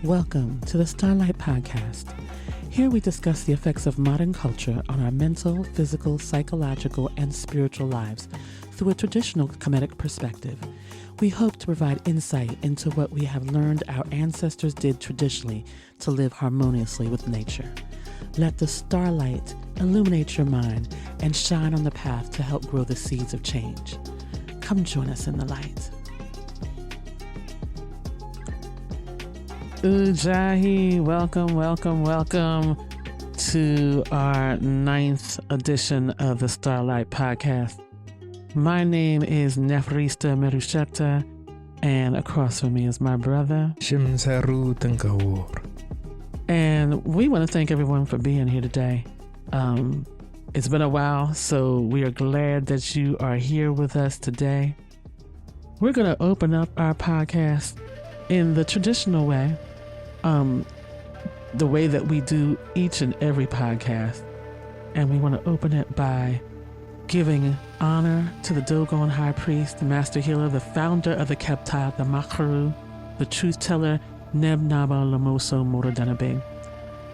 Welcome to the Starlight Podcast. Here we discuss the effects of modern culture on our mental, physical, psychological, and spiritual lives through a traditional Kemetic perspective. We hope to provide insight into what we have learned our ancestors did traditionally to live harmoniously with nature. Let the starlight illuminate your mind and shine on the path to help grow the seeds of change. Come join us in the light. Ujahi, welcome to our 9th edition of the Starlight Podcast. My name is Neferista Merrusheta, and across from me is my brother Shemzheru Tenkawur. And we want to thank everyone for being here today. It's been a while, so we are glad that you are here with us today. We're going to open up our podcast in the traditional way, the way that we do each and every podcast. And we want to open it by giving honor to the Dogon High Priest, the Master Healer, the founder of the Kebta, the Makharu, the Truth Teller, Neb Naba Lamoso Morodanabe.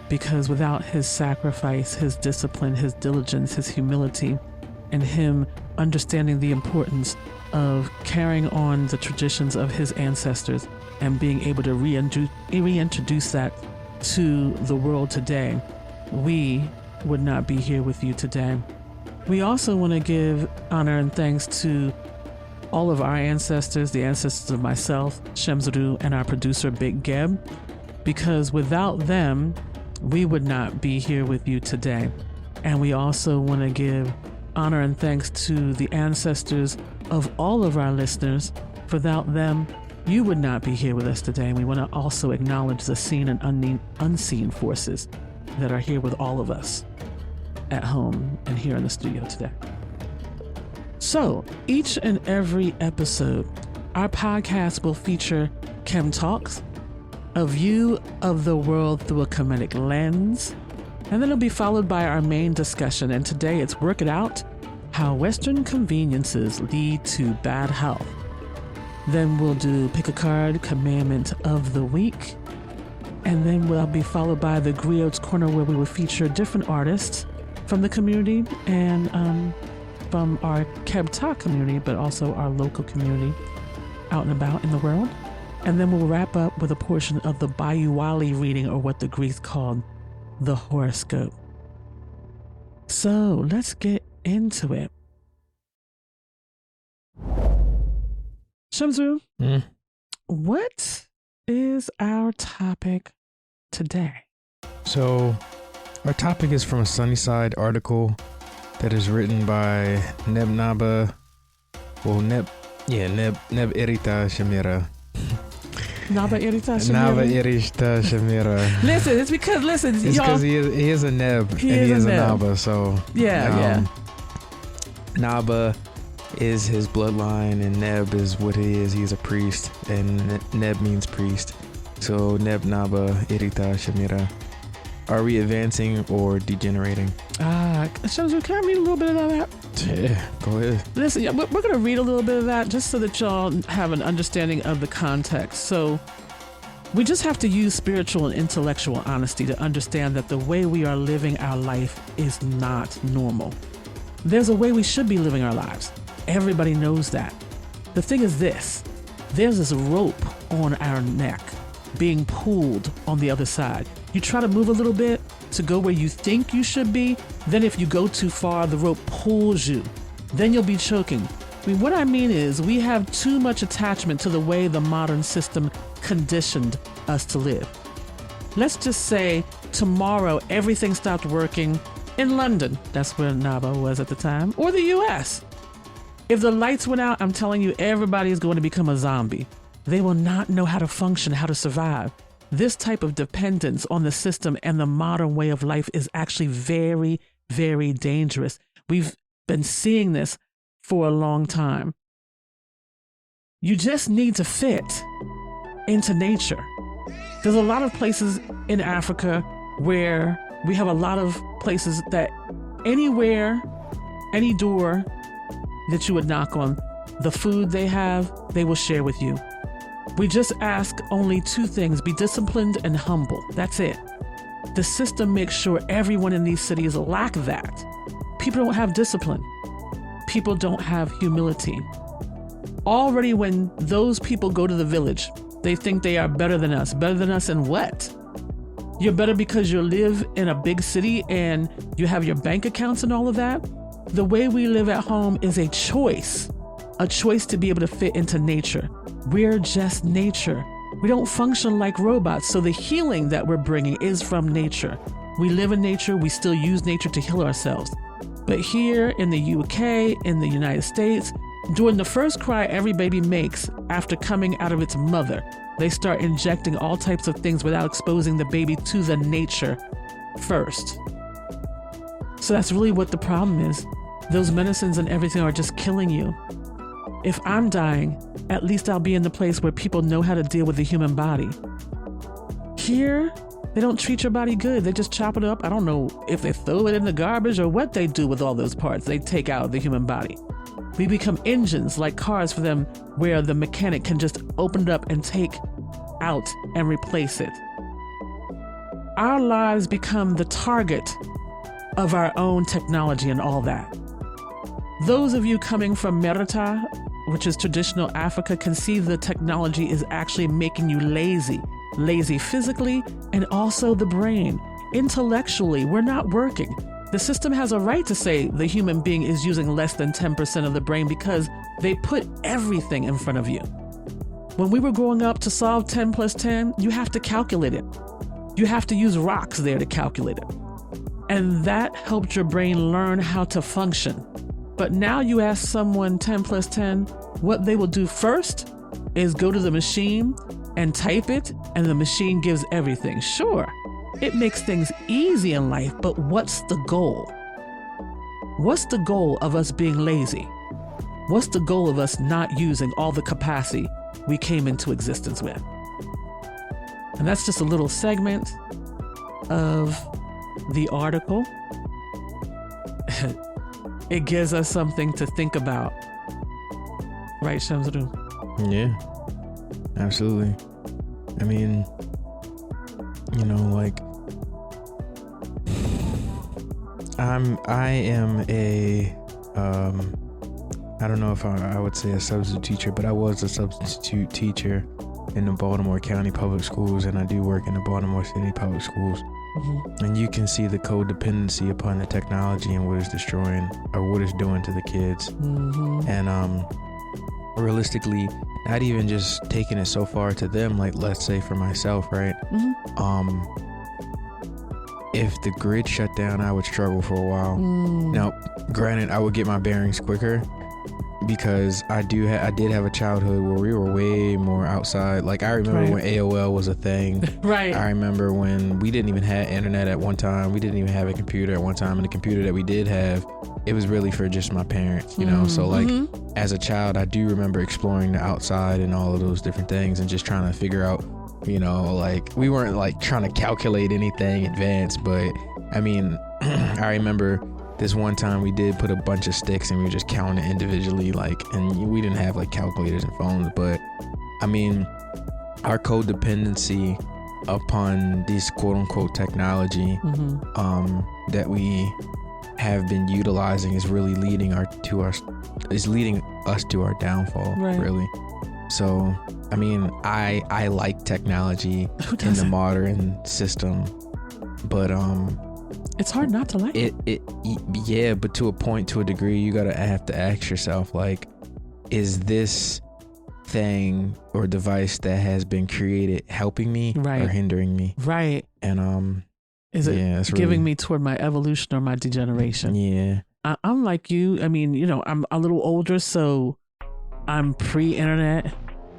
Because without his sacrifice, his discipline, his diligence, his humility, and him understanding the importance of carrying on the traditions of his ancestors and being able to reintroduce that to the world today, we would not be here with you today. We also want to give honor and thanks to all of our ancestors, the ancestors of myself, Shemzheru, and our producer, Big Geb, because without them, we would not be here with you today. And we also want to give honor and thanks to the ancestors of all of our listeners. Without them, you would not be here with us today. And we want to also acknowledge the seen and unseen forces that are here with all of us at home and here in the studio today. So each and every episode, our podcast will feature Chem Talks, a view of the world through a Kemetic lens, and then it'll be followed by our main discussion. And today it's Work It Out, How Western Conveniences Lead to Bad Health. Then we'll do Pick a Card, Commandment of the Week, and then we'll be followed by the Griot's Corner, where we will feature different artists from the community and from our Kebta community, but also our local community out and about in the world. And then we'll wrap up with a portion of the Bayuwali reading, or what the Greeks called the horoscope. So let's get into it. Shemzheru, what is our topic today? So, our topic is from a Sunnyside article that is written by Meritah Shemira. Meritah Shemira. Listen, it's because he is a Neb and he is a Naba. So yeah. Naba is his bloodline, and Neb is what he is. He's a priest, and Neb means priest. So Neb, Naba, Meritah, Shemira. Are we advancing or degenerating? Shemzheru, can I read a little bit of that? Yeah, go ahead. Listen, we're going to read a little bit of that just so that y'all have an understanding of the context. So we just have to use spiritual and intellectual honesty to understand that the way we are living our life is not normal. There's a way we should be living our lives. Everybody knows that. The thing is this: there's this rope on our neck being pulled on the other side. You try to move a little bit to go where you think you should be. Then if you go too far, the rope pulls you. Then you'll be choking. What I mean is, we have too much attachment to the way the modern system conditioned us to live. Let's just say tomorrow everything stopped working in London. That's where Naba was at the time, or the US. If the lights went out, I'm telling you, everybody is going to become a zombie. They will not know how to function, how to survive. This type of dependence on the system and the modern way of life is actually very, very dangerous. We've been seeing this for a long time. You just need to fit into nature. There's a lot of places in Africa where we have a lot of places that anywhere, any door that you would knock on, the food they have, they will share with you. We just ask only two things: be disciplined and humble. That's it. The system makes sure everyone in these cities lack that. People don't have discipline. People don't have humility. Already when those people go to the village, they think they are better than us. Better than us in what? You're better because you live in a big city and you have your bank accounts and all of that? The way we live at home is a choice to be able to fit into nature. We're just nature. We don't function like robots, so the healing that we're bringing is from nature. We live in nature, we still use nature to heal ourselves. But here in the UK, in the United States, during the first cry every baby makes after coming out of its mother, they start injecting all types of things without exposing the baby to the nature first. So that's really what the problem is. Those medicines and everything are just killing you. If I'm dying, at least I'll be in the place where people know how to deal with the human body. Here, they don't treat your body good. They just chop it up. I don't know if they throw it in the garbage or what they do with all those parts they take out of the human body. We become engines like cars for them, where the mechanic can just open it up and take out and replace it. Our lives become the target of our own technology and all that. Those of you coming from Meritah, which is traditional Africa, can see the technology is actually making you lazy. Lazy physically and also the brain. Intellectually, we're not working. The system has a right to say the human being is using less than 10% of the brain because they put everything in front of you. When we were growing up, to solve 10 plus 10, you have to calculate it. You have to use rocks there to calculate it. And that helped your brain learn how to function. But now you ask someone 10 plus 10, what they will do first is go to the machine and type it, and the machine gives everything. Sure, it makes things easy in life, but what's the goal? What's the goal of us being lazy? What's the goal of us not using all the capacity we came into existence with? And that's just a little segment of the article. It gives us something to think about. Right, Shemzheru? Yeah, absolutely. I mean, you know, like, I am a, I don't know if I would say a substitute teacher, but I was a substitute teacher in the Baltimore County Public Schools, and I do work in the Baltimore City Public Schools. Mm-hmm. And you can see the codependency upon the technology and what it's destroying or what it's doing to the kids. Mm-hmm. And realistically, not even just taking it so far to them, like let's say for myself, right? Mm-hmm. If the grid shut down, I would struggle for a while. Now, granted, I would get my bearings quicker because I did have a childhood where we were way more outside. Like, I remember when AOL was a thing. Right. I remember when we didn't even have internet at one time. We didn't even have a computer at one time. And the computer that we did have, it was really for just my parents, you know? So, like, as a child, I do remember exploring the outside and all of those different things and just trying to figure out, you know, like, we weren't, like, trying to calculate anything advanced. But, I mean, I remember this one time we did put a bunch of sticks and we were just counting individually, like, and we didn't have like calculators and phones, but I mean, our codependency upon this quote unquote technology that we have been utilizing is really leading us to our downfall, really. So, I mean, I like technology in the modern system, but it's hard not to like it. Yeah, but to a degree, you have to ask yourself, like, is this thing or device that has been created helping me or hindering me? Right. And is it giving me toward my evolution or my degeneration? Yeah. I'm like you. I mean, you know, I'm a little older, so I'm pre-internet,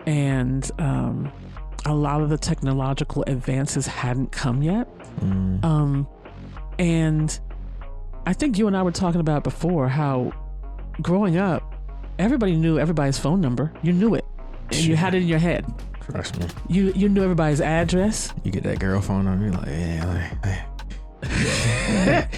and a lot of the technological advances hadn't come yet. And I think you and I were talking about before how growing up, everybody knew everybody's phone number. You knew it. And you had it in your head. Trust me. You knew everybody's address. You get that girl phone number, you're like, yeah,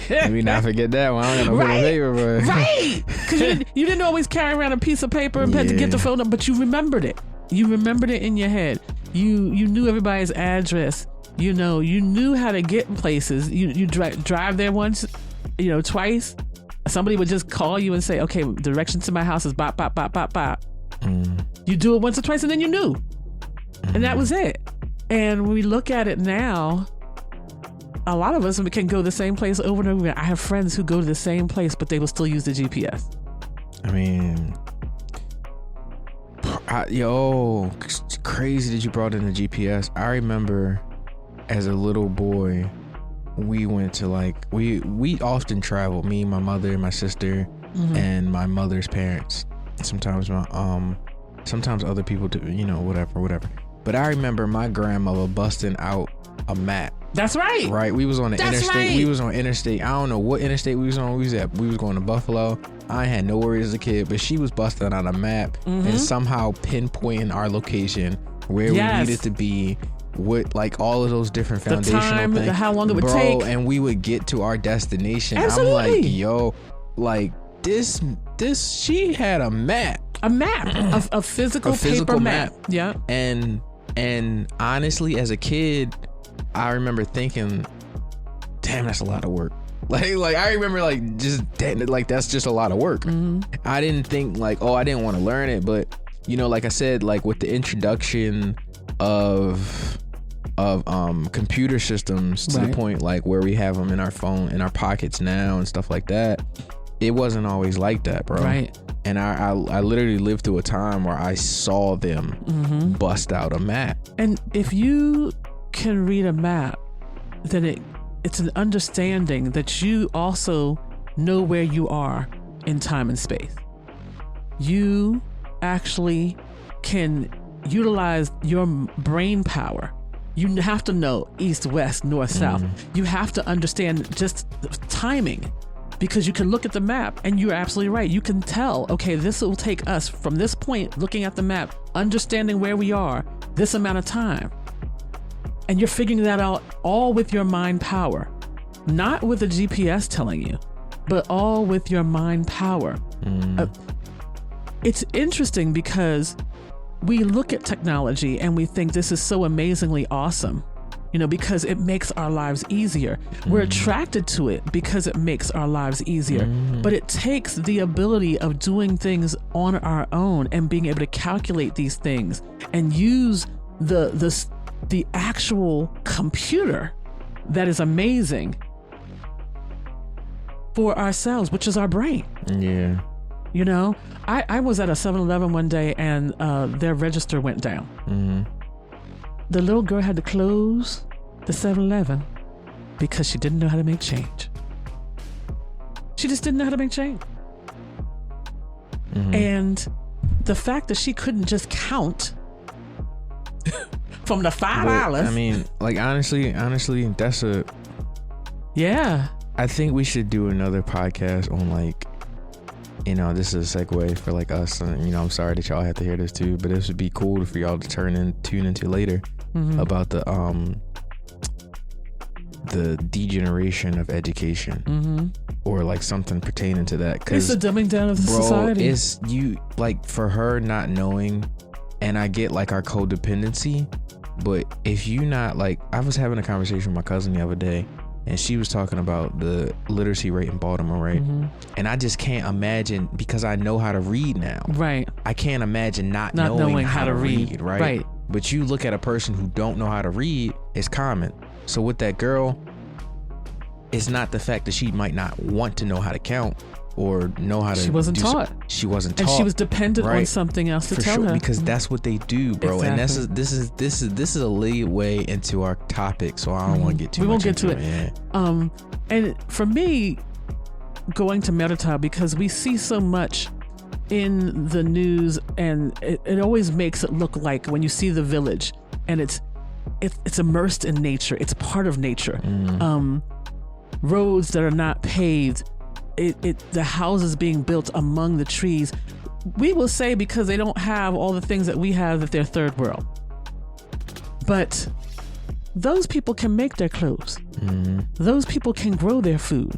let me not forget that one. I don't got no pen and paper, but right. Because you didn't always carry around a piece of paper and pen to get the phone number, but you remembered it. You remembered it in your head. You knew everybody's address. You knew how to get places. You drive there once, twice. Somebody would just call you and say, okay, direction to my house is bop, bop, bop, bop, bop. You do it once or twice and then you knew. And that was it. And when we look at it now, a lot of us can go the same place over and over again. I have friends who go to the same place, but they will still use the GPS. I mean, it's crazy that you brought in the GPS. I remember as a little boy, we went to we often travel, me, my mother, my sister, and my mother's parents. Sometimes sometimes other people do, whatever. But I remember my grandmother busting out a map. That's right. Right. We was on the interstate. Right. We was on interstate. I don't know what interstate we was on. We was going to Buffalo. I had no worries as a kid, but she was busting out a map and somehow pinpointing our location, where we needed to be, with all of those different foundational things. How long it would take. And we would get to our destination. Absolutely. I'm like, this she had a map. A map. a physical paper map. Yeah. And honestly, as a kid, I remember thinking, damn, that's a lot of work. I remember that's just a lot of work. I didn't think I didn't want to learn it, but like I said, with the introduction of computer systems to the point where we have them in our phone, in our pockets now and stuff like that, it wasn't always like that, bro. Right. And I literally lived through a time where I saw them bust out a map. And if you can read a map, then it's an understanding that you also know where you are in time and space. You actually can utilize your brain power. You have to know east, west, north, south. You have to understand just timing, because you can look at the map and you're absolutely right. You can tell, okay, this will take us from this point, looking at the map, understanding where we are, this amount of time. And you're figuring that out all with your mind power, not with the GPS telling you, but all with your mind power. It's interesting because we look at technology and we think this is so amazingly awesome, because it makes our lives easier. We're attracted to it because it makes our lives easier. But it takes the ability of doing things on our own and being able to calculate these things and use the actual computer that is amazing for ourselves, which is our brain. Yeah. I was at a 7-Eleven one day and their register went down. The little girl had to close the 7-Eleven because she didn't know how to make change. She just didn't know how to make change. And the fact that she couldn't just count from the $5. I mean, honestly, that's yeah. I think we should do another podcast on this is a segue for us, and I'm sorry that y'all have to hear this too, but this would be cool for y'all to tune into later about the degeneration of education, or something pertaining to that. It's the dumbing down of society. It's for her not knowing, and I get our codependency, but if you not I was having a conversation with my cousin the other day, and she was talking about the literacy rate in Baltimore, right? And I just can't imagine, because I know how to read now. Right. I can't imagine not knowing how to read, right? Right. But you look at a person who don't know how to read, it's common. So with that girl, it's not the fact that she might not want to know how to count or know how to. She wasn't taught. She wasn't taught, and she was dependent on something else to tell her. Because that's what they do, bro. Exactly. And this is a leeway into our topic, so I don't want to get too much. We won't get to it. Yeah. And for me, going to Meritah, because we see so much in the news, and it always makes it look like when you see the village, and it's immersed in nature. It's part of nature. Roads that are not paved. The houses being built among the trees. We will say, because they don't have all the things that we have, that they're third world. But those people can make their clothes. Those people can grow their food.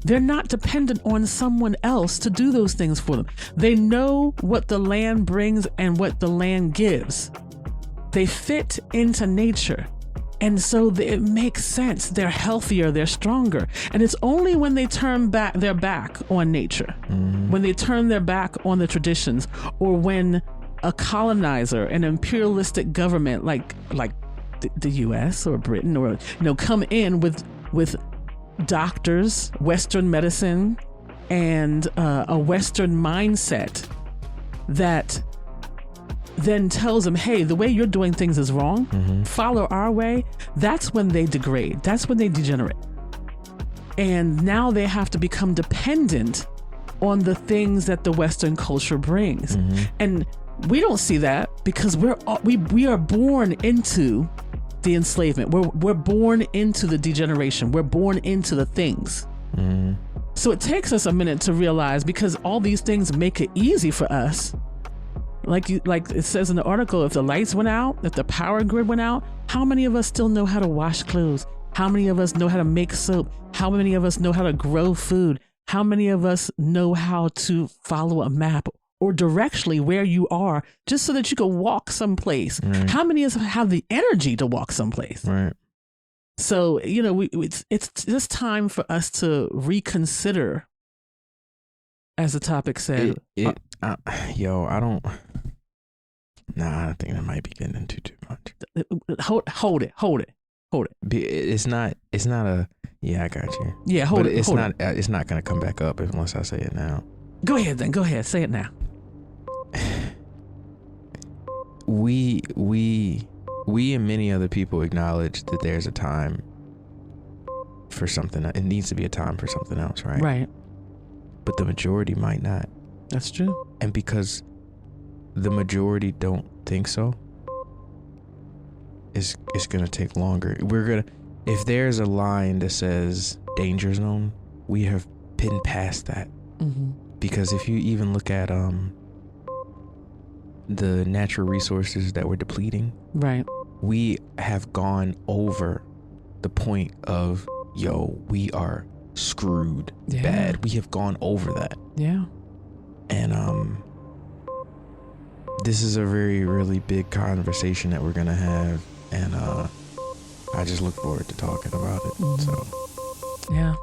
They're not dependent on someone else to do those things for them. They know what the land brings and what the land gives. They fit into nature. And so it makes sense. They're healthier, they're stronger. And it's only when they turn their back on nature, when they turn their back on the traditions, or when a colonizer, an imperialistic government like the US or Britain, or come in with doctors, Western medicine, and a Western mindset that then tells them, hey, the way you're doing things is wrong. Follow our way. That's when they degrade. That's when they degenerate. And now they have to become dependent on the things that the Western culture brings. And we don't see that because we are born into the enslavement. We're born into the degeneration. We're born into the things. So it takes us a minute to realize, because all these things make it easy for us. Like it says in the article, if the lights went out, if the power grid went out, how many of us still know how to wash clothes? How many of us know how to make soap? How many of us know how to grow food? How many of us know how to follow a map or directionally where you are, just so that you can walk someplace? How many of us have the energy to walk someplace? Right. So, it's just time for us to reconsider, as the topic said. I think that might be getting into too much. Hold it. It's not a, yeah, I got you. Yeah, hold it. It's not going to come back up unless I say it now. Go ahead then. Go ahead. Say it now. We and many other people acknowledge that there's a time for something. It needs to be a time for something else, right? Right. But the majority might not. That's true. And because the majority don't think so, it's going to take longer. If there's a line that says danger zone, we have been past that. Because if you even look at the natural resources that we're depleting, right, we have gone over the point of, we are screwed bad. We have gone over that. Yeah. And this is a very, really big conversation that we're gonna have, and I just look forward to talking about it. So yeah,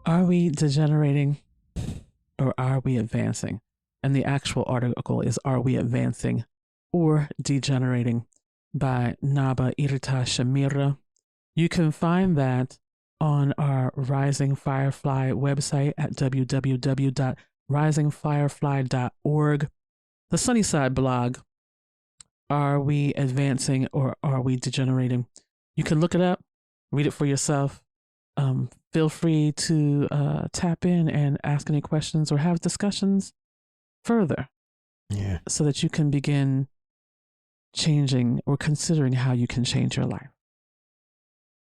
are we degenerating or are we advancing? And the actual article is, Are We Advancing or Degenerating, by Meritah Shemzheru. You can find that on our Rising Firefly website at www.risingfirefly.org. The Sunnyside blog, Are We Advancing or Are We Degenerating? You can look it up, read it for yourself. Feel free to tap in and ask any questions or have discussions further. Yeah. So that you can begin changing or considering how you can change your life.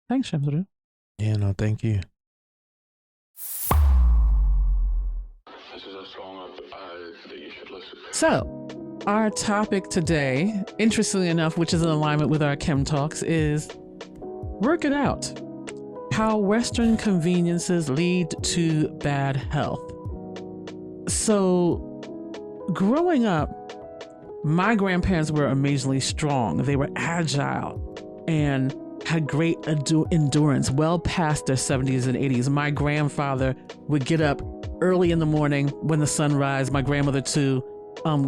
Thanks, Shemzheru. Yeah, no, thank you. This is a song that you should listen to. So, our topic today, interestingly enough, which is in alignment with our Chem Talks, is Work It Out. How Western conveniences lead to bad health. So, growing up, my grandparents were amazingly strong. They were agile and had great endurance well past their 70s and 80s. My grandfather would get up early in the morning when the sun rises, my grandmother too,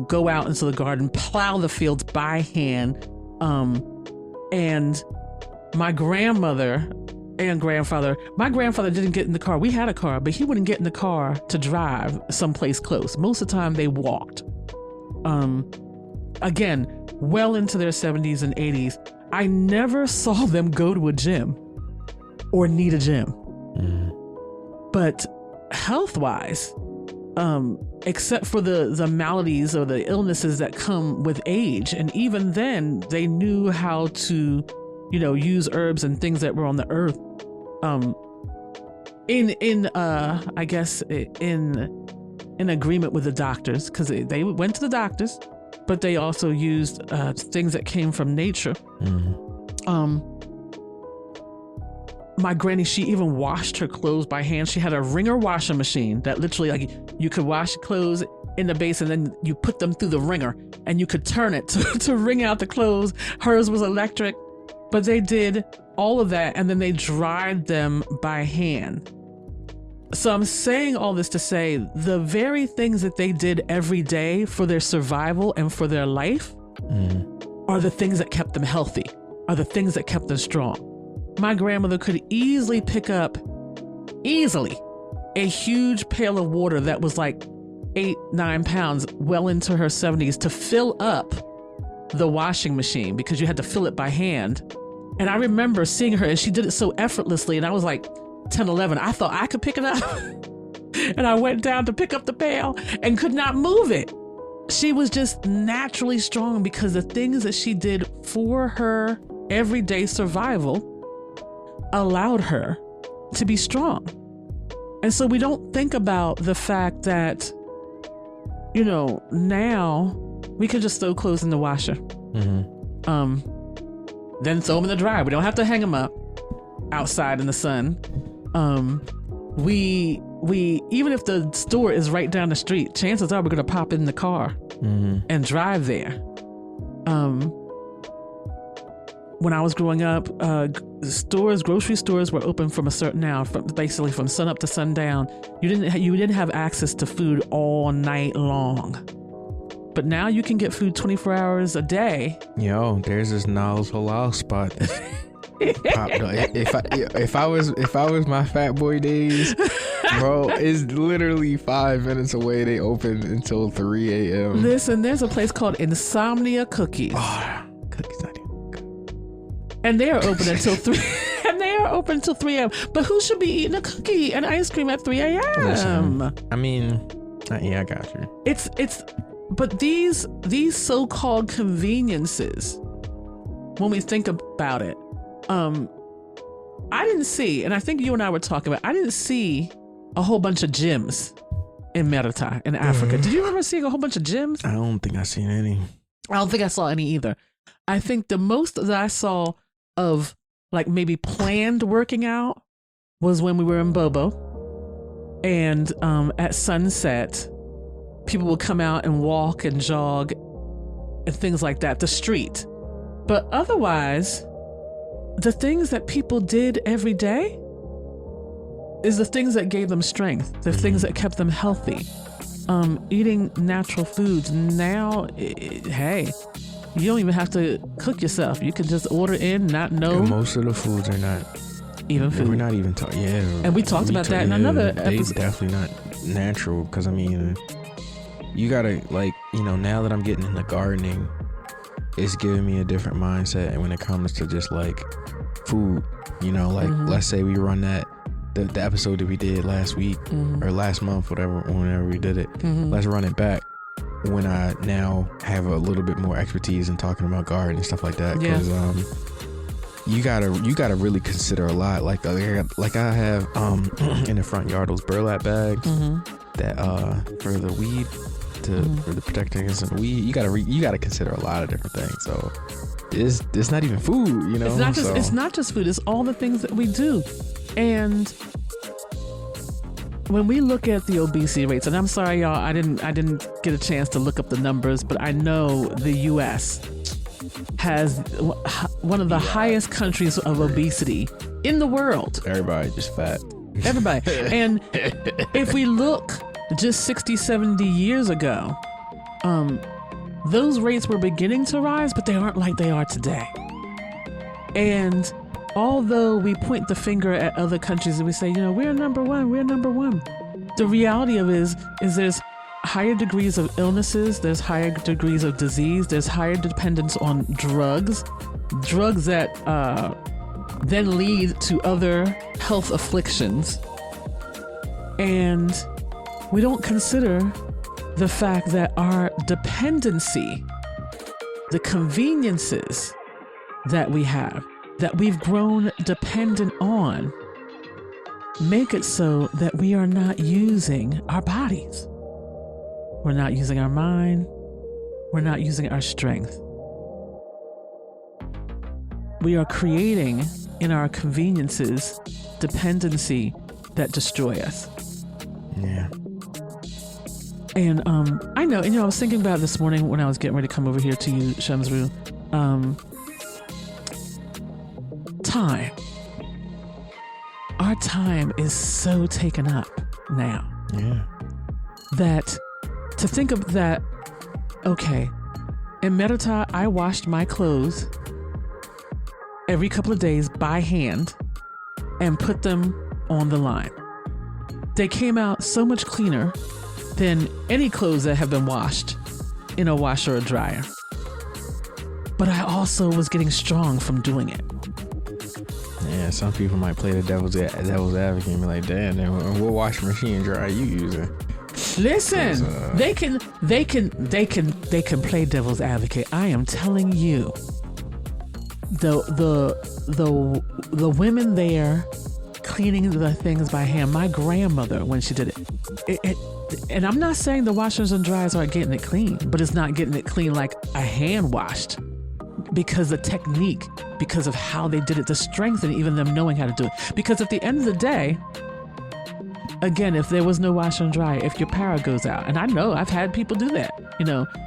go out into the garden, plow the fields by hand. And my grandmother and grandfather, my grandfather didn't get in the car. We had a car, but he wouldn't get in the car to drive someplace close. Most of the time they walked. Again, well into their 70s and 80s. I never saw them go to a gym or need a gym. But health-wise, except for the maladies or the illnesses that come with age, and even then, they knew how to, use herbs and things that were on the earth. I guess in agreement with the doctors, because they went to the doctors, but they also used things that came from nature. my granny, she even washed her clothes by hand. She had a wringer washing machine that literally, like, you could wash clothes in the basin, and then you put them through the wringer and you could turn it to wring out the clothes. Hers was electric, but they did all of that and then they dried them by hand. So I'm saying all this to say the very things that they did every day for their survival and for their life are the things that kept them healthy, are the things that kept them strong. My grandmother could easily pick up a huge pail of water that was like 8-9 pounds, well into her 70s, to fill up the washing machine because you had to fill it by hand. And I remember seeing her and she did it so effortlessly, and I was like 10, 11. I thought I could pick it up. And I went down to pick up the pail and could not move it. She was just naturally strong because the things that she did for her everyday survival allowed her to be strong. And so we don't think about the fact that, you know, now we can just throw clothes in the washer. Then throw them in the dryer. We don't have to hang them up outside in the sun. We even if the store is right down the street, chances are we're gonna pop in the car and drive there. When I was growing up, grocery stores were open from a certain hour, basically from sun up to sundown. You didn't have access to food all night long. But now you can get food 24 hours a day. Yo, there's this Niles Halal spot. If I was my fat boy days, bro, it's literally 5 minutes away. They open until 3 a.m. Listen, there's a place called Insomnia Cookies. Oh, cookies not even good. And they are open until 3. And they are open until 3 a.m. But who should be eating a cookie and ice cream at 3 a.m.? Listen, I mean, yeah, I got you. But these so-called conveniences, when we think about it, I didn't see, and I think you and I were talking about, I didn't see a whole bunch of gyms in Meritah in Africa. Did you ever see a whole bunch of gyms? I don't think I seen any. I don't think I saw any either. I think the most that I saw of like maybe planned working out was when we were in Bobo, and at sunset, people would come out and walk and jog and things like that, the street. But otherwise, the things that people did every day is the things that gave them strength, the things that kept them healthy. Eating natural foods. Now, hey, you don't even have to cook yourself. You can just order in, not know. And most of the foods are not even food. We're not even talking. Yeah. And we talked about that in another episode. They definitely not natural, because I mean, you gotta, like, you know, now that I'm getting into gardening, it's giving me a different mindset. And when it comes to just like food, you know, like let's say we run that the episode that we did last week or last month, whenever we did it, let's run it back when I now have a little bit more expertise in talking about gardening and stuff like that. Because you gotta really consider a lot. Like I have in the front yard those burlap bags that for the weed, for the protecting against the weed. You gotta consider a lot of different things. So it's not even food, you know. It's not just food. It's all the things that we do. And when we look at the obesity rates, and I'm sorry, y'all, I didn't get a chance to look up the numbers, but I know the U.S. has one of the highest countries of obesity in the world. Everybody just fat. Everybody. And if we look just 60, 70 years ago, those rates were beginning to rise, but they aren't like they are today. And although we point the finger at other countries and we say, you know, we're number one, the reality of it is there's higher degrees of illnesses, there's higher degrees of disease, there's higher dependence on drugs that then lead to other health afflictions. And we don't consider the fact that our dependency, the conveniences that we have, that we've grown dependent on, make it so that we are not using our bodies. We're not using our mind. We're not using our strength. we are creating in our conveniences dependency that destroy us. Yeah. And I know, and I was thinking about it this morning when I was getting ready to come over here to you, Shemzheru. Time. Our time is so taken up now. Yeah. That to think of that, okay, in Meritah, I washed my clothes every couple of days by hand and put them on the line. They came out so much cleaner than any clothes that have been washed in a washer or dryer. But I also was getting strong from doing it. Yeah, some people might play the devil's advocate and be like, damn, then what washing machine dryer are you using? Listen, they can play devil's advocate. I am telling you, the women there cleaning the things by hand. My grandmother, when she did it, and I'm not saying the washers and dryers aren't getting it clean, but it's not getting it clean like a hand washed, because the technique, because of how they did it, the strength, and even them knowing how to do it. Because at the end of the day, again, if there was no washer and dryer, if your power goes out, and I know I've had people do that,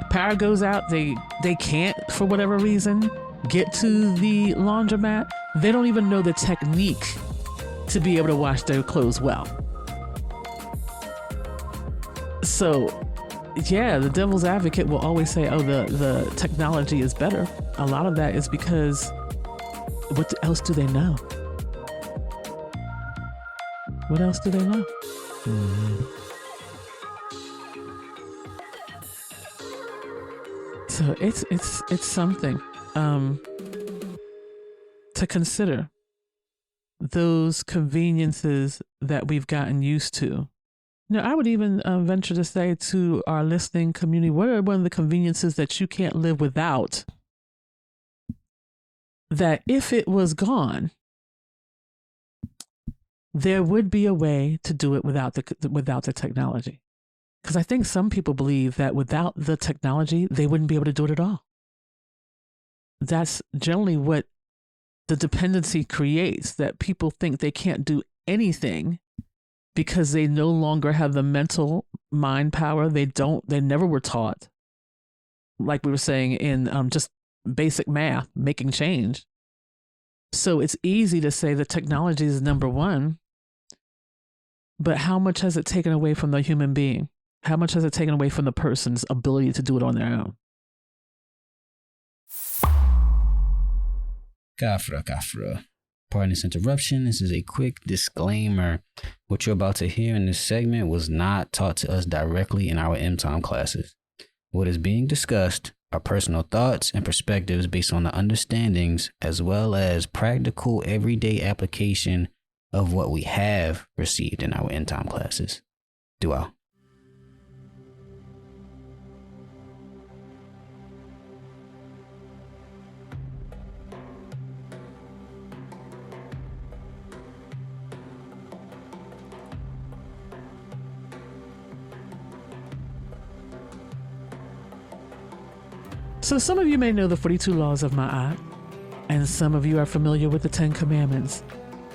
power goes out, they can't, for whatever reason, get to the laundromat. They don't even know the technique to be able to wash their clothes well. So, yeah, the devil's advocate will always say, oh, the technology is better. A lot of that is because what else do they know? What else do they know? Mm-hmm. So it's something to consider, those conveniences that we've gotten used to. I would even venture to say to our listening community, what are one of the conveniences that you can't live without, that if it was gone, there would be a way to do it without the technology? Because I think some people believe that without the technology, they wouldn't be able to do it at all. That's generally what the dependency creates, that people think they can't do anything because they no longer have the mental mind power. They never were taught, like we were saying, in just basic math, making change. So it's easy to say the technology is number one, but how much has it taken away from the human being? How much has it taken away from the person's ability to do it on their own? Kafra. Pardon this interruption. This is a quick disclaimer. What you're about to hear in this segment was not taught to us directly in our M-Time classes. What is being discussed are personal thoughts and perspectives based on the understandings as well as practical everyday application of what we have received in our M-Time classes. Dua. So some of you may know the 42 laws of Ma'at, and some of you are familiar with the 10 commandments.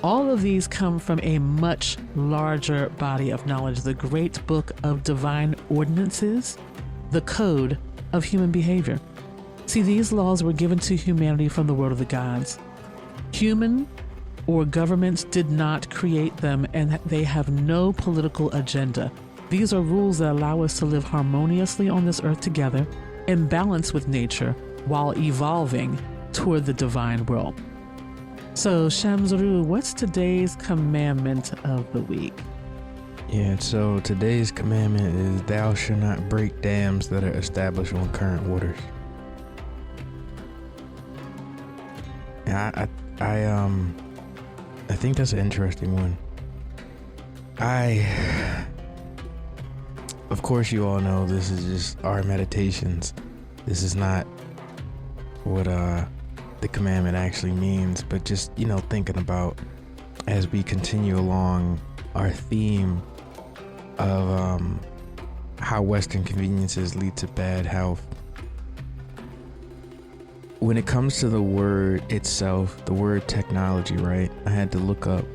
All of these come from a much larger body of knowledge, the great book of divine ordinances, the code of human behavior. See, these laws were given to humanity from the world of the gods. Human or governments did not create them, and they have no political agenda. These are rules that allow us to live harmoniously on this earth together, in balance with nature, while evolving toward the divine world. So, Shemzheru, what's today's commandment of the week? Yeah, so today's commandment is thou shalt not break dams that are established on current waters. Yeah, I think that's an interesting one. Of course, you all know this is just our meditations. This is not what the commandment actually means, but just, thinking about as we continue along our theme of how Western conveniences lead to bad health. when it comes to the word itself, the word technology, right? I had to look up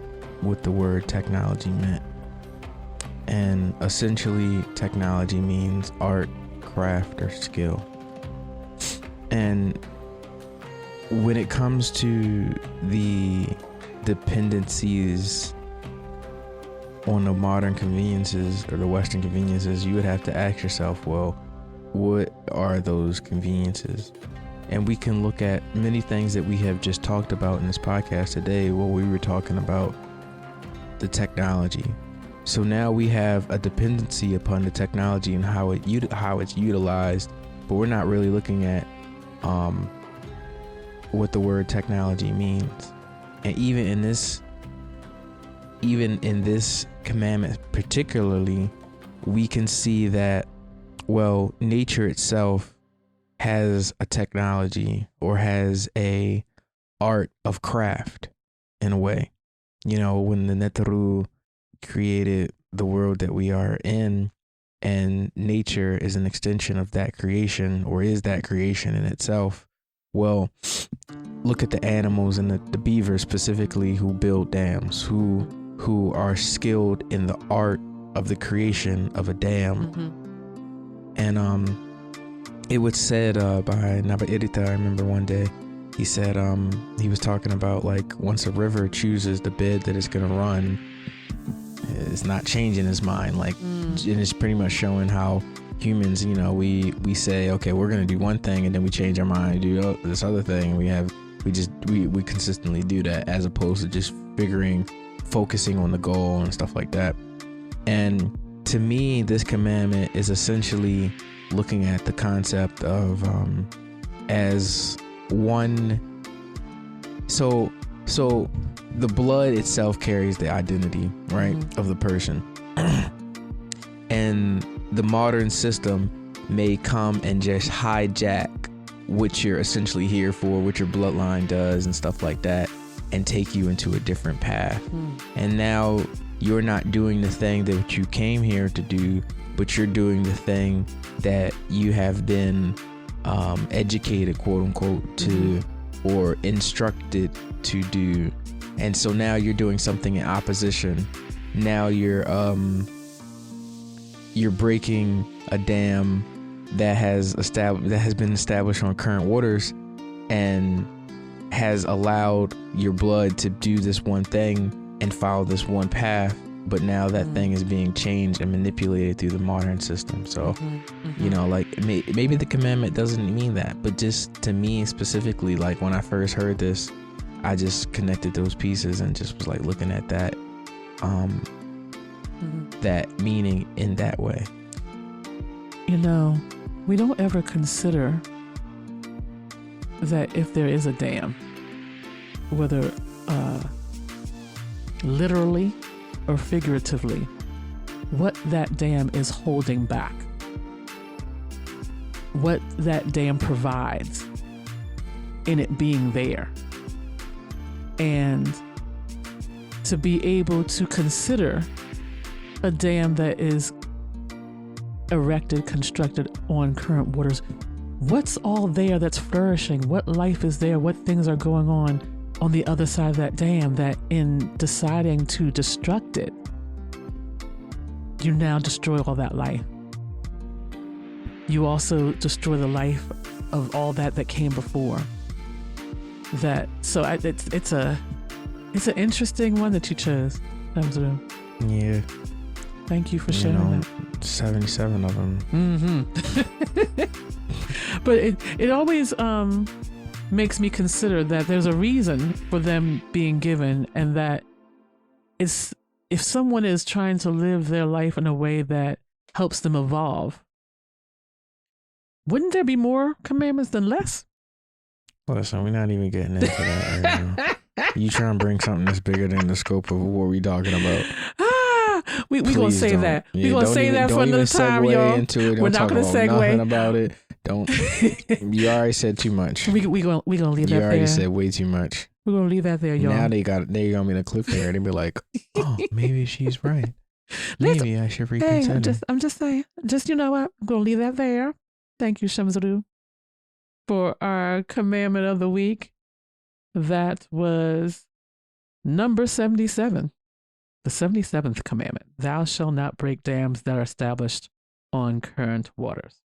what the word technology meant. And essentially, technology means art, craft, or skill. And when it comes to the dependencies on the modern conveniences or the Western conveniences, you would have to ask yourself, well, what are those conveniences? And we can look at many things that we have just talked about in this podcast today while we were talking about the technology. So now we have a dependency upon the technology and how it's utilized, but we're not really looking at what the word technology means. And even in this commandment particularly, we can see that, well, nature itself has a technology or has a art of craft in a way. You know, when the Neteru created the world that we are in, and nature is an extension of that creation, or is that creation in itself. Well, look at the animals and the beavers specifically who build dams, who are skilled in the art of the creation of a dam. And it was said by Meritah, I remember one day, he said he was talking about, like, once a river chooses the bed that it's gonna run, it's not changing his mind. Like, and it's pretty much showing how humans, you know, we say, okay, we're gonna do one thing, and then we change our mind, do this other thing, and we consistently do that, as opposed to just focusing on the goal and stuff like that. And to me, this commandment is essentially looking at the concept of as one. So the blood itself carries the identity, right, of the person. And the modern system may come and just hijack what you're essentially here for, what your bloodline does and stuff like that, and take you into a different path. And now you're not doing the thing that you came here to do, but you're doing the thing that you have been educated, quote unquote, to, or instructed to do. And so now you're doing something in opposition. Now you're breaking a dam that has been established on current waters, and has allowed your blood to do this one thing and follow this one path. But now that thing is being changed and manipulated through the modern system. So, you know, like, maybe the commandment doesn't mean that, but just to me specifically, like, when I first heard this, I just connected those pieces and just was like looking at that, that meaning in that way. You know, we don't ever consider that if there is a dam, whether literally or figuratively, what that dam is holding back, what that dam provides in it being there. And to be able to consider a dam that is erected, constructed on current waters, what's all there that's flourishing? What life is there? What things are going on the other side of that dam, that in deciding to destruct it, you now destroy all that life. You also destroy the life of all that came before. It's an interesting one that you chose, Shemzheru. Yeah. Thank you for sharing that. 77 of them. But it always makes me consider that there's a reason for them being given, and that if someone is trying to live their life in a way that helps them evolve, wouldn't there be more commandments than less? Listen, we're not even getting into that right now. You trying to bring something that's bigger than the scope of what we're talking about. We're going to save that. We're going to save that for another time, y'all. We're not going to segue. Nothing about it. Don't. You already said too much. We're going to leave that there. You already said way too much. We're going to leave that there, y'all. Now they're going to be in a cliffhanger. They'll be like, oh, maybe she's right. Maybe I should reconsider. I'm just saying. Just, you know what? I'm going to leave that there. Thank you, Shemzheru. for our commandment of the week. That was number 77, the 77th commandment. Thou shalt not break dams that are established on current waters.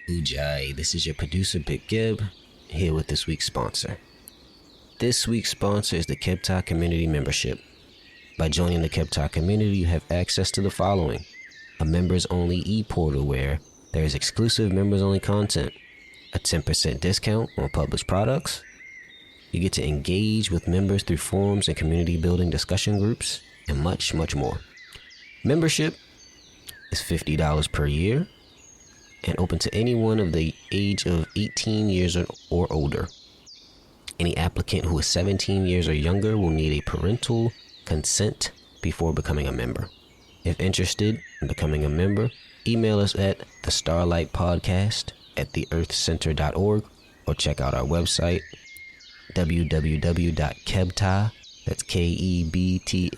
Ujai, this is your producer, Big Gib, here with this week's sponsor. This week's sponsor is the Kebtah Community Membership. By joining the Kebtah community, you have access to the following: a members-only e-portal where there is exclusive members-only content, a 10% discount on published products, you get to engage with members through forums and community-building discussion groups, and much, much more. Membership is $50 per year and open to anyone of the age of 18 years or older. Any applicant who is 17 years or younger will need a parental consent before becoming a member. If interested in becoming a member, email us at the Starlight Podcast at theearthcenter.org or check out our website www.kebtah, that's KEBTAAH,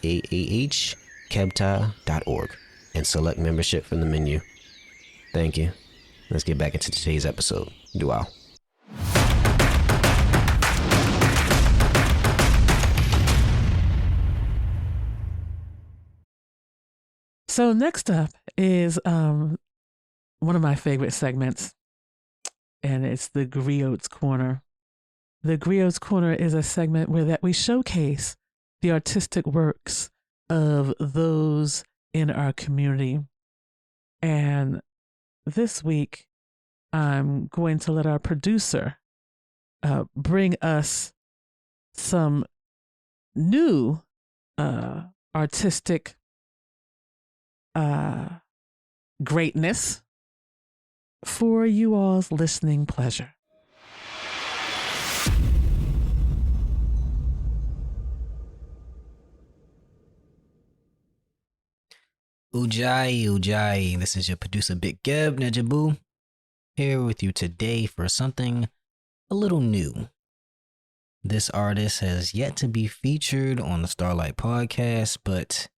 kebtah.org, and select membership from the menu. Thank you. Let's get back into today's episode. Dua. So next up is one of my favorite segments, and it's the Griot's Corner. The Griot's Corner is a segment where we showcase the artistic works of those in our community. And this week, I'm going to let our producer bring us some new artistic greatness for you all's listening pleasure. Ujai, this is your producer Big Geb Najabu, here with you today for something a little new. This artist has yet to be featured on the Starlight Podcast, but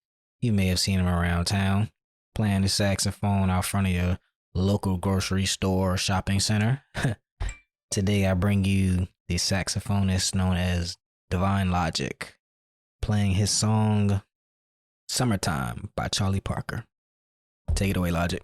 you may have seen him around town playing the saxophone out front of your local grocery store or shopping center. Today I bring you the saxophonist known as Divine Logic, playing his song Summertime by Charlie Parker. Take it away, Logic.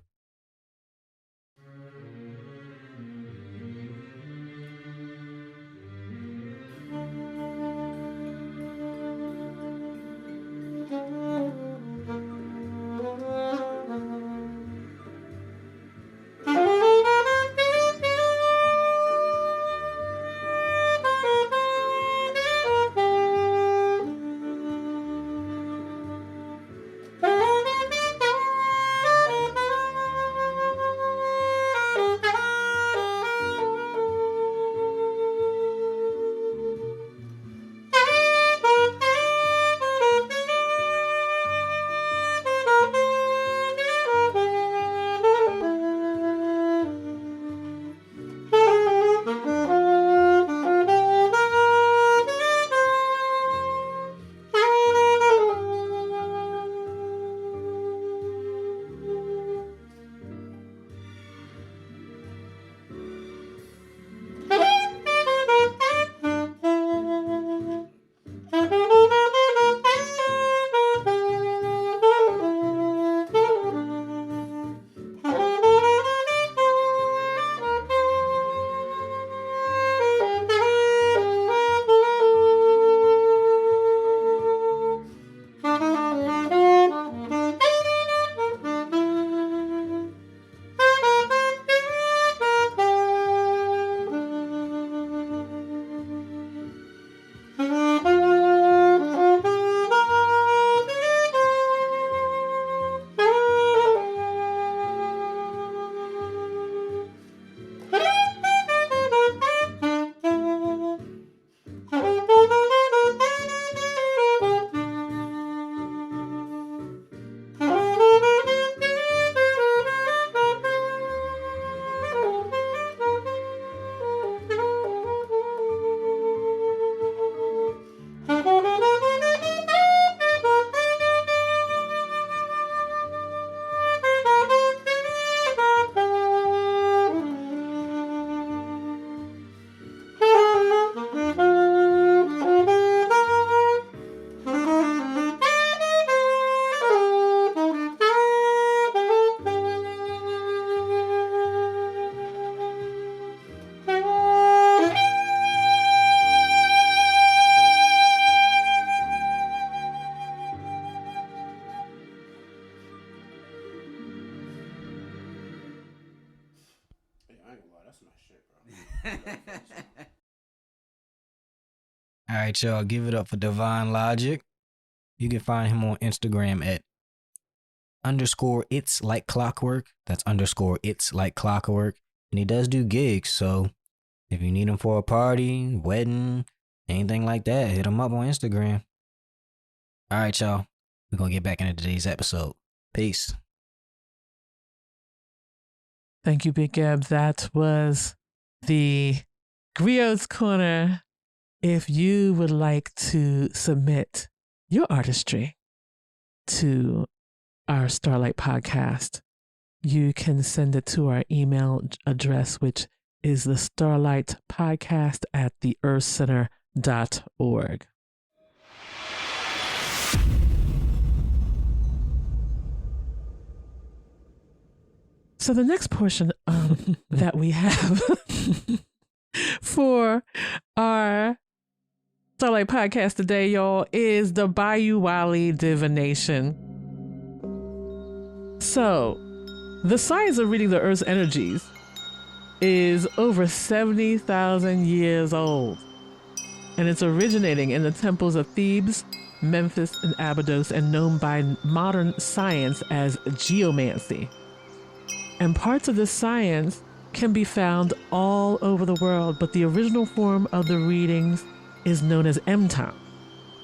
All right, y'all, give it up for Divine Logic. You can find him on Instagram at _it's like clockwork. That's _it's like clockwork. And he does do gigs, so if you need him for a party, wedding, anything like that, hit him up on Instagram. All right, y'all. We're going to get back into today's episode. Peace. Thank you, Big Gab. That was the Griot's Corner. If you would like to submit your artistry to our Starlight Podcast, you can send it to our email address, which is the Starlight Podcast at theearthcenter.org. So the next portion that we have for our Starlight Podcast today, y'all, is the Bayou Wali divination. So, the science of reading the Earth's energies is over 70,000 years old, and it's originating in the temples of Thebes, Memphis, and Abydos, and known by modern science as geomancy. And parts of this science can be found all over the world, but the original form of the readings is known as Mtam,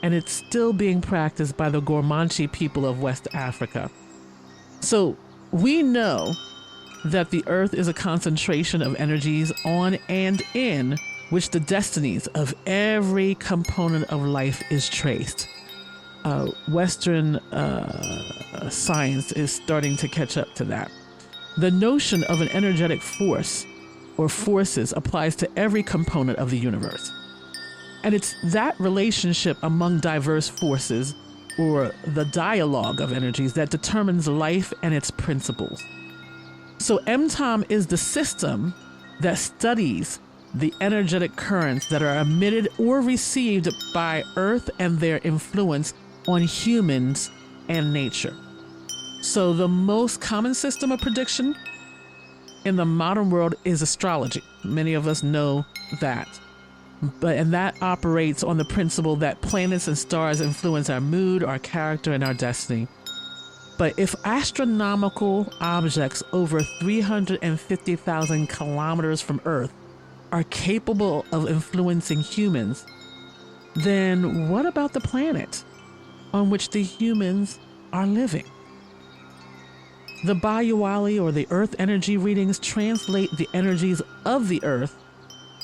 and it's still being practiced by the Gormanche people of West Africa. So we know that the earth is a concentration of energies on and in which the destinies of every component of life is traced. Western science is starting to catch up to that. The notion of an energetic force or forces applies to every component of the universe. And it's that relationship among diverse forces, or the dialogue of energies, that determines life and its principles. So Mtam is the system that studies the energetic currents that are emitted or received by Earth and their influence on humans and nature. So the most common system of prediction in the modern world is astrology. Many of us know that. And that operates on the principle that planets and stars influence our mood, our character, and our destiny. But if astronomical objects over 350,000 kilometers from Earth are capable of influencing humans, then what about the planet on which the humans are living? The Bayou Wali, or the Earth energy readings, translate the energies of the Earth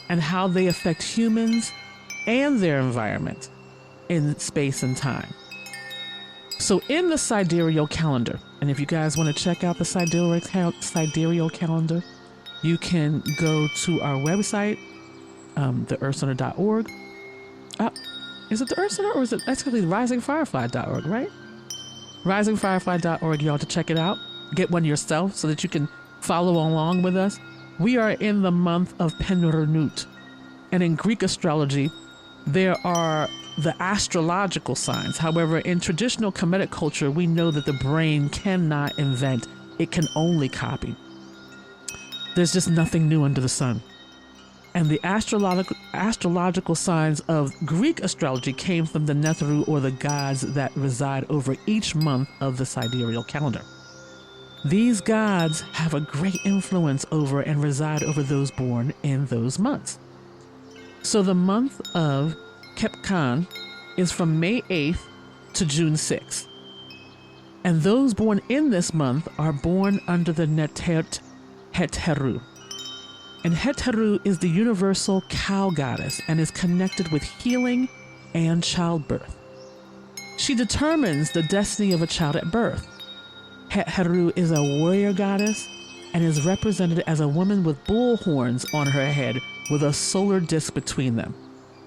and how they affect humans and their environment in space and time. So in the sidereal calendar, and if you guys want to check out the sidereal calendar, you can go to our website, theearthcenter.org. Is it the Earth Center, or is it actually risingfirefly.org, right? Risingfirefly.org, y'all, to check it out. Get one yourself so that you can follow along with us. We are in the month of Penrunut, and in Greek astrology, there are the astrological signs. However, in traditional Kemetic culture, we know that the brain cannot invent, it can only copy. There's just nothing new under the sun. And the astrological signs of Greek astrology came from the Neferu, or the gods that reside over each month of the sidereal calendar. These gods have a great influence over and reside over those born in those months. So the month of Kepkan is from May 8th to June 6th. And those born in this month are born under the Netert Heteru. And Heteru is the universal cow goddess and is connected with healing and childbirth. She determines the destiny of a child at birth. Heteru is a warrior goddess and is represented as a woman with bull horns on her head with a solar disk between them.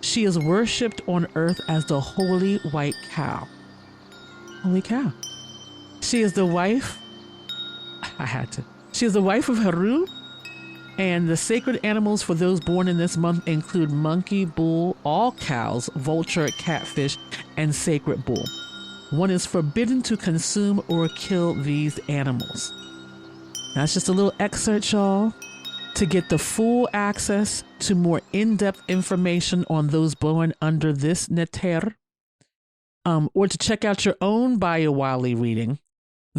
She is worshipped on earth as the holy white cow. Holy cow. She is the wife of Heru, and the sacred animals for those born in this month include monkey, bull, all cows, vulture, catfish, and sacred bull. One is forbidden to consume or kill these animals. That's just a little excerpt, y'all, To get the full access to more in-depth information on those born under this neter, or to check out your own Biowali reading,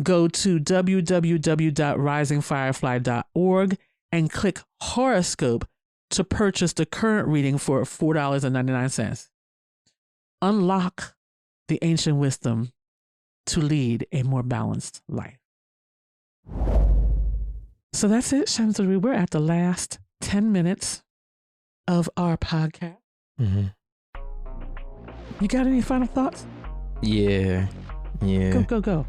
go to www.risingfirefly.org and click horoscope to purchase the current reading for $4.99. Unlock the ancient wisdom to lead a more balanced life. So that's it, Shemzheru. We're at the last 10 minutes of our podcast. Mm-hmm. You got any final thoughts? Yeah. Go.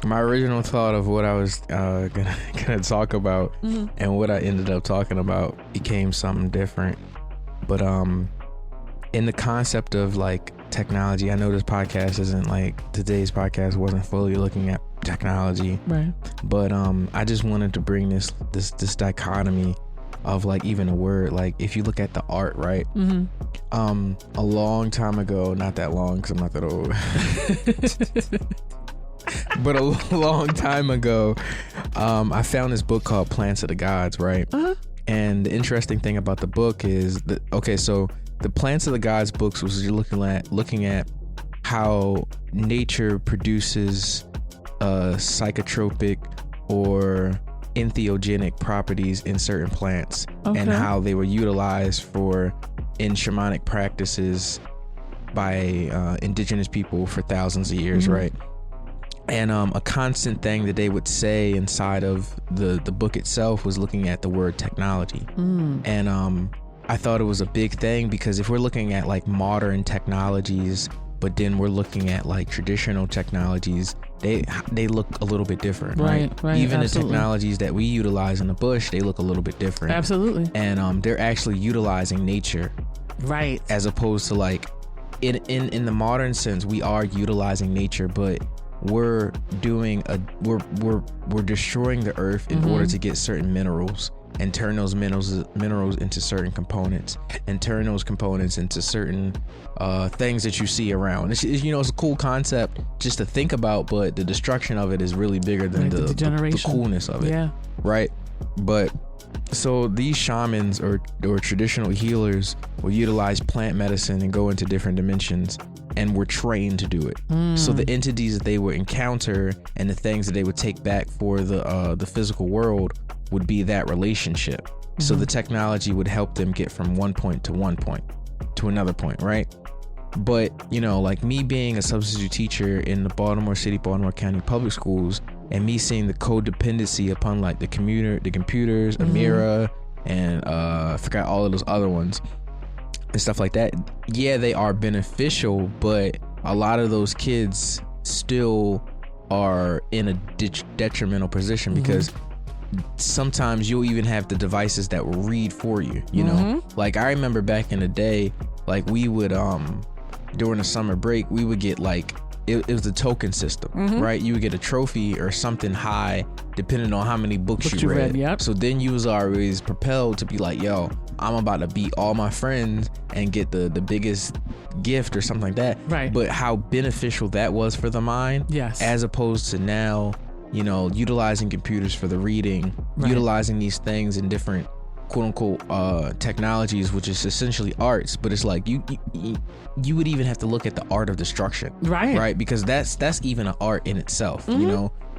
My original thought of what I was gonna talk about and what I ended up talking about became something different. But in the concept of like technology, I know this podcast isn't like today's podcast wasn't fully looking at technology, right? But I just wanted to bring this dichotomy of like even a word, like if you look at the art, right? A long time ago, not that long because I'm not that old. But a long time ago, I found this book called Plants of the Gods, right? And the interesting thing about the book is that, okay, so the Plants of the Gods books was looking at how nature produces psychotropic or entheogenic properties in certain plants, and how they were utilized in shamanic practices by indigenous people for thousands of years, right? And a constant thing that they would say inside of the book itself was looking at the word technology. And I thought it was a big thing because if we're looking at like modern technologies, but then we're looking at like traditional technologies, they look a little bit different, right? Even absolutely. The technologies that we utilize in the bush, they look a little bit different. Absolutely. And they're actually utilizing nature, right? As opposed to like in the modern sense, we are utilizing nature, but we're destroying the earth in order to get certain minerals and turn those minerals into certain components and turn those components into certain things that you see around. It's a cool concept just to think about, but the destruction of it is really bigger than the coolness of it. Yeah. Right. But so these shamans or traditional healers will utilize plant medicine and go into different dimensions, and were trained to do it. So the entities that they would encounter and the things that they would take back for the physical world would be that relationship. So the technology would help them get from one point to another point, right? But like me being a substitute teacher in the Baltimore County public schools, and me seeing the codependency upon like the computers, Amira, and I forgot all of those other ones and stuff like that. Yeah, they are beneficial, but a lot of those kids still are in a detrimental position because sometimes you'll even have the devices that will read for you, like I remember back in the day, like we would during the summer break, we would get like it was a token system, right? You would get a trophy or something high depending on how many books you read. Yep. So then you was always propelled to be like, yo, I'm about to beat all my friends and get the biggest gift or something like that. Right. But how beneficial that was for the mind, yes, as opposed to now, utilizing computers for the reading, utilizing these things in different quote unquote technologies, which is essentially arts, but it's like you would even have to look at the art of destruction, right? Because that's even an art in itself.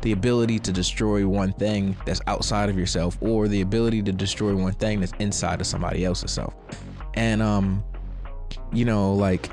The ability to destroy one thing that's outside of yourself, or the ability to destroy one thing that's inside of somebody else's self. And like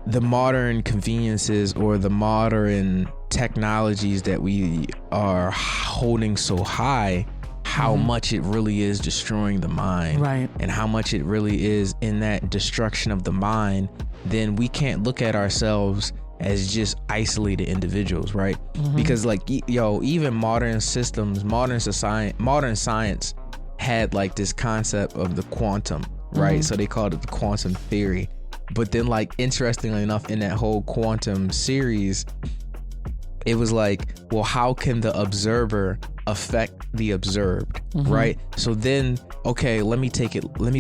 the modern conveniences or the modern technologies that we are holding so high, how much it really is destroying the mind, right? And how much it really is in that destruction of the mind, then we can't look at ourselves as just isolated individuals, right? Because like, even modern systems, modern science had like this concept of the quantum, right? So they called it the quantum theory. But then like, interestingly enough, in that whole quantum series, it was like, well, how can the observer affect the observed, right? So then, okay, let me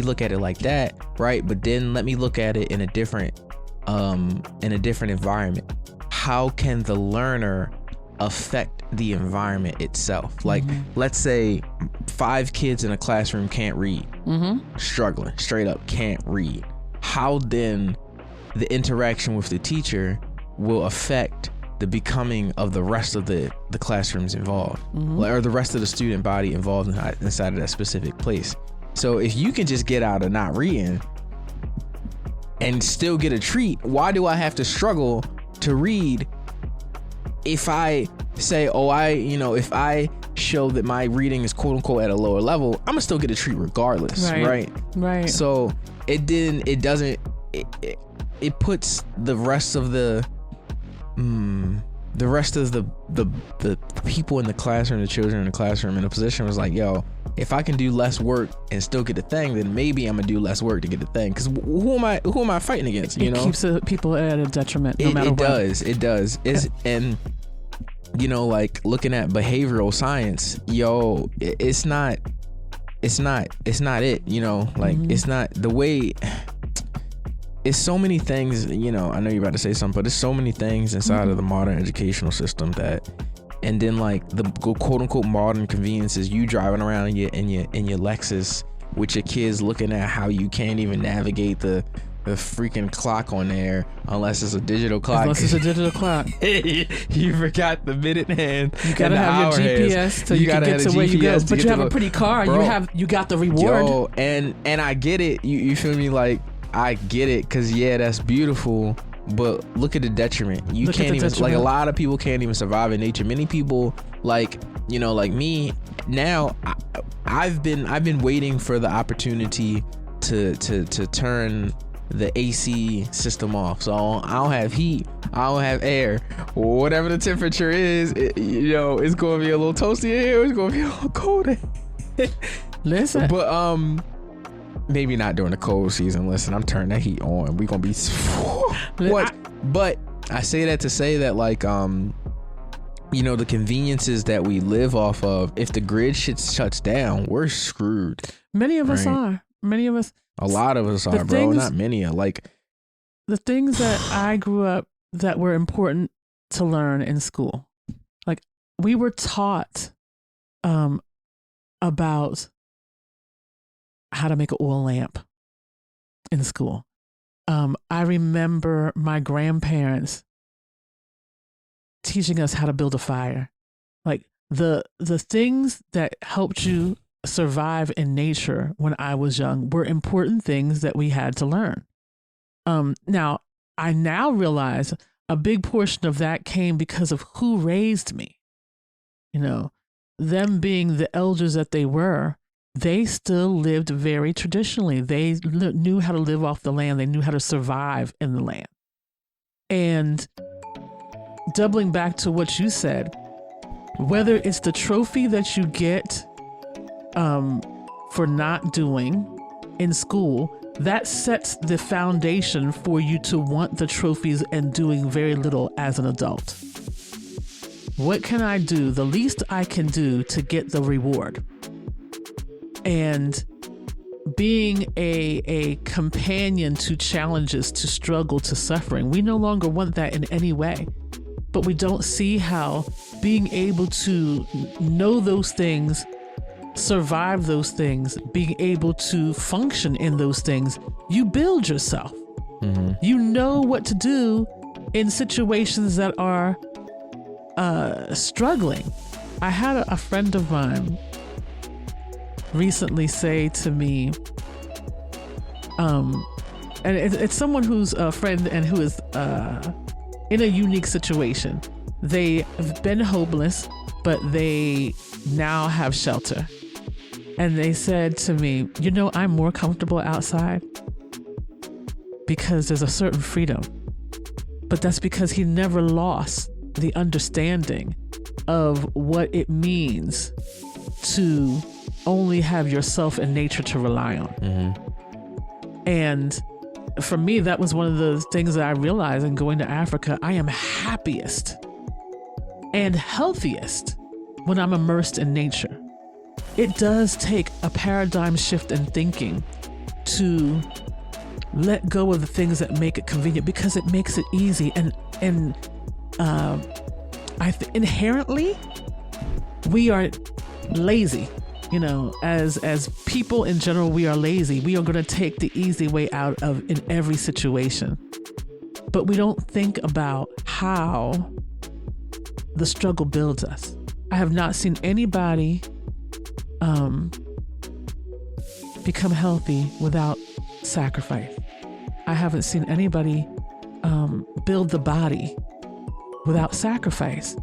look at it like that, right? But then let me look at it in a different environment. How can the learner affect the environment itself. Like, let's say 5 kids in a classroom can't read, struggling, straight up can't read. How then the interaction with the teacher will affect the becoming of the rest of the classrooms involved, or the rest of the student body involved inside of that specific place. So if you can just get out of not reading and still get a treat, why do I have to struggle to read? If I say, if I show that my reading is quote unquote at a lower level, I'm gonna still get a treat regardless, right? So it puts the rest of the people in the classroom, the children in the classroom, in a position was like, yo, if I can do less work and still get a thing, then maybe I'm gonna do less work to get a thing. Because who am I fighting against? You know, it keeps people at a detriment. No matter what. It does. And like looking at behavioral science, yo, it's not it. It's not the way. It's so many things, I know you're about to say something, but there's so many things inside of the modern educational system and then like the quote unquote modern conveniences, you driving around in your Lexus with your kids looking at how you can't even navigate the freaking clock on there unless it's a digital clock. You forgot the minute hand. You gotta have your GPS so you can get to where you go. But you have a pretty car. Bro, you got the reward. Yo, and I get it. You feel me? Like, I get it, because that's beautiful, but look at the detriment. You can't even, like, a lot of people can't even survive in nature. Many people, like me now, I've been waiting for the opportunity to turn the AC system off. So I don't have heat, I don't have air, whatever the temperature is, it's going to be a little toasty in here, it's going to be a little cold. Listen, but maybe not during the cold season. Listen, I'm turning that heat on. We gonna be what? But I say that to say that, like, the conveniences that we live off of, if the grid shuts down, we're screwed. Many of us are. Many of us. A lot of us are, bro. Not many are. Like, the things that I grew up that were important to learn in school. Like, we were taught about how to make an oil lamp in school. I remember my grandparents teaching us how to build a fire. Like, the things that helped you survive in nature when I was young were important things that we had to learn. Now I realize a big portion of that came because of who raised me. Them being the elders that they were, they still lived very traditionally. They knew how to live off the land. They knew how to survive in the land. And doubling back to what you said, whether it's the trophy that you get for not doing in school, that sets the foundation for you to want the trophies and doing very little as an adult. What can I do? The least I can do to get the reward. And being a companion to challenges, to struggle, to suffering, we no longer want that in any way. But we don't see how being able to know those things, survive those things, being able to function in those things, you build yourself. You know what to do in situations that are struggling. I had a friend of mine recently say to me, and it's someone who's a friend and who is in a unique situation. They've been homeless, but they now have shelter. And they said to me, I'm more comfortable outside because there's a certain freedom. But that's because he never lost the understanding of what it means to only have yourself and nature to rely on. And for me, that was one of the things that I realized in going to Africa. I am happiest and healthiest when I'm immersed in nature. It does take a paradigm shift in thinking to let go of the things that make it convenient, because it makes it easy. And inherently we are lazy. You know, as people in general, we are lazy. We are going to take the easy way out of in every situation. But we don't think about how the struggle builds us. I have not seen anybody become healthy without sacrifice. I haven't seen anybody build the body without sacrifice.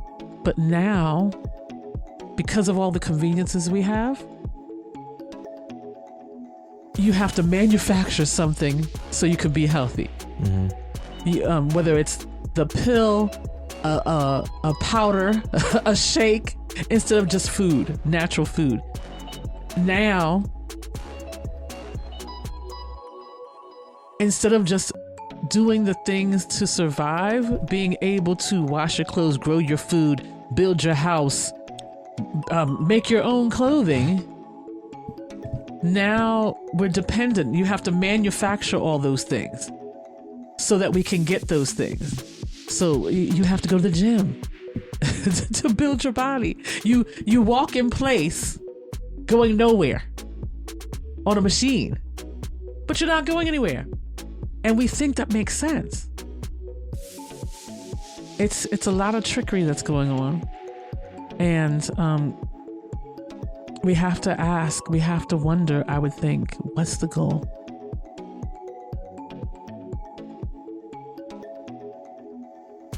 But now, because of all the conveniences we have, you have to manufacture something so you can be healthy. Whether it's the pill, a powder, a shake, instead of just food, natural food. Now, instead of just doing the things to survive, being able to wash your clothes, grow your food, build your house, make your own clothing, now we're dependent. You have to manufacture all those things so that we can get those things. So you have to go to the gym to build your body. You walk in place going nowhere on a machine, but you're not going anywhere. And we think that makes sense. It's a lot of trickery that's going on. And we have to ask, we have to wonder, I would think, what's the goal?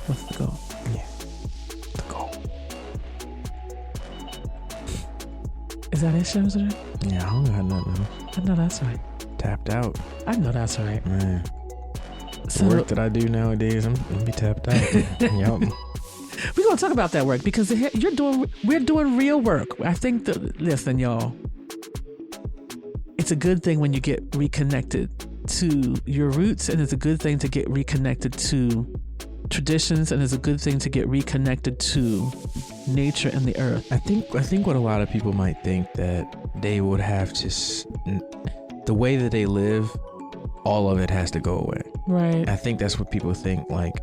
What's the goal? Yeah, the goal. Is that it, Shemzheru? Yeah, I don't got nothing else. I know that's right. Tapped out. I know that's right. Man. So, The work that I do nowadays, I'm gonna be tapped out. Yup. we're gonna talk about that work because we're doing real work. I think listen, y'all, it's a good thing when you get reconnected to your roots, and it's a good thing to get reconnected to traditions, and it's a good thing to get reconnected to nature and the earth. I think what a lot of people might think that they would have to, the way that they live, all of it has to go away. Right. I think that's what people think. Like,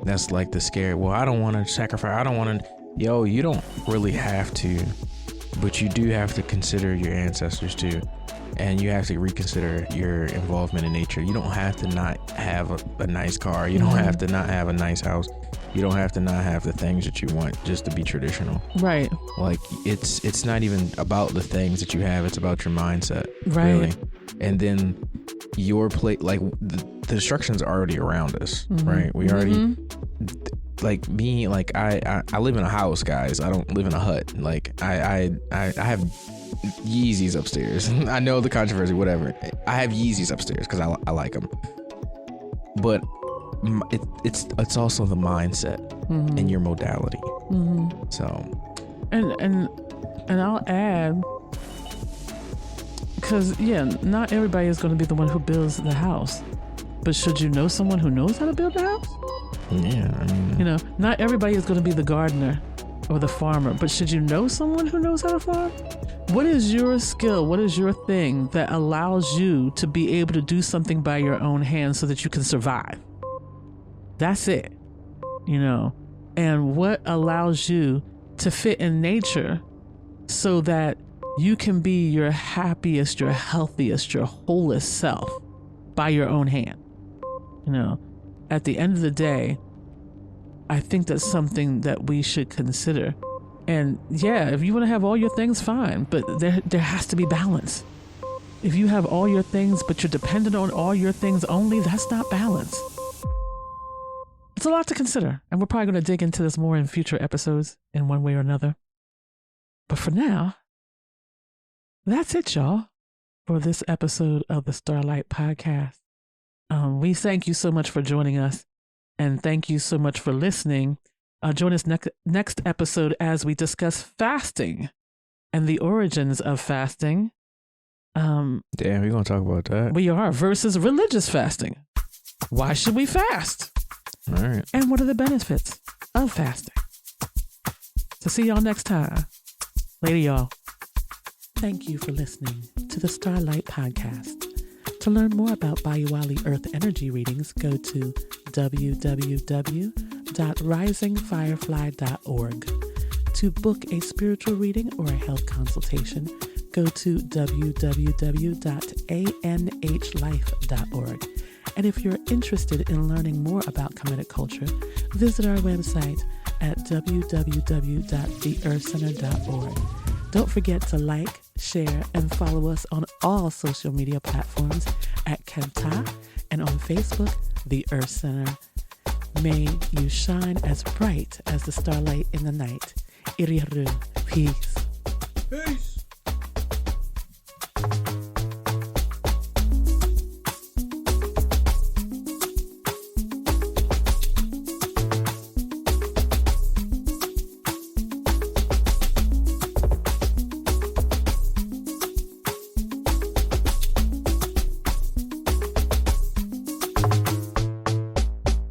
that's like the scare. Well, I don't want to sacrifice. I don't want to. Yo, you don't really have to, but you do have to consider your ancestors too. And you have to reconsider your involvement in nature. You don't have to not have a nice car. You don't have to not have a nice house. You don't have to not have the things that you want just to be traditional. Right. Like, it's not even about the things that you have. It's about your mindset. Right. Really. And then your plate, like the destruction's already around us, right? We already, like me, like I live in a house, guys. I don't live in a hut. Like I have Yeezys upstairs. I know the controversy, whatever. I have Yeezys upstairs because I like them. But it's also the mindset and your modality. So, and I'll add, because not everybody is going to be the one who builds the house, but should you know someone who knows how to build the house? Yeah, I mean, not everybody is going to be the gardener or the farmer, but should you know someone who knows how to farm? What is your skill? What is your thing that allows you to be able to do something by your own hands so that you can survive? That's it, and what allows you to fit in nature so that you can be your happiest, your healthiest, your wholest self by your own hand. At the end of the day, I think that's something that we should consider. And if you want to have all your things, fine, but there has to be balance. If you have all your things, but you're dependent on all your things only, that's not balance. It's a lot to consider, and we're probably going to dig into this more in future episodes in one way or another. But for now, that's it, y'all, for this episode of the Starlight Podcast. We thank you so much for joining us, and thank you so much for listening. Join us next episode as we discuss fasting and the origins of fasting. damn, we're gonna talk about that. We are versus religious fasting. Why should we fast? All right. And what are the benefits of fasting? So see y'all next time. Later, y'all. Thank you for listening to the Starlight Podcast. To learn more about Bayouali Earth Energy readings, go to www.bayoualiearthenergy.com. www.risingfirefly.org. To book a spiritual reading or a health consultation, go to www.anhlife.org. And if you're interested in learning more about Kemetic culture, visit our website at www.theearthcenter.org. Don't forget to like, share, and follow us on all social media platforms at Kebta and on Facebook, The Earth Center. May you shine as bright as the starlight in the night. Iriru. Peace. Peace.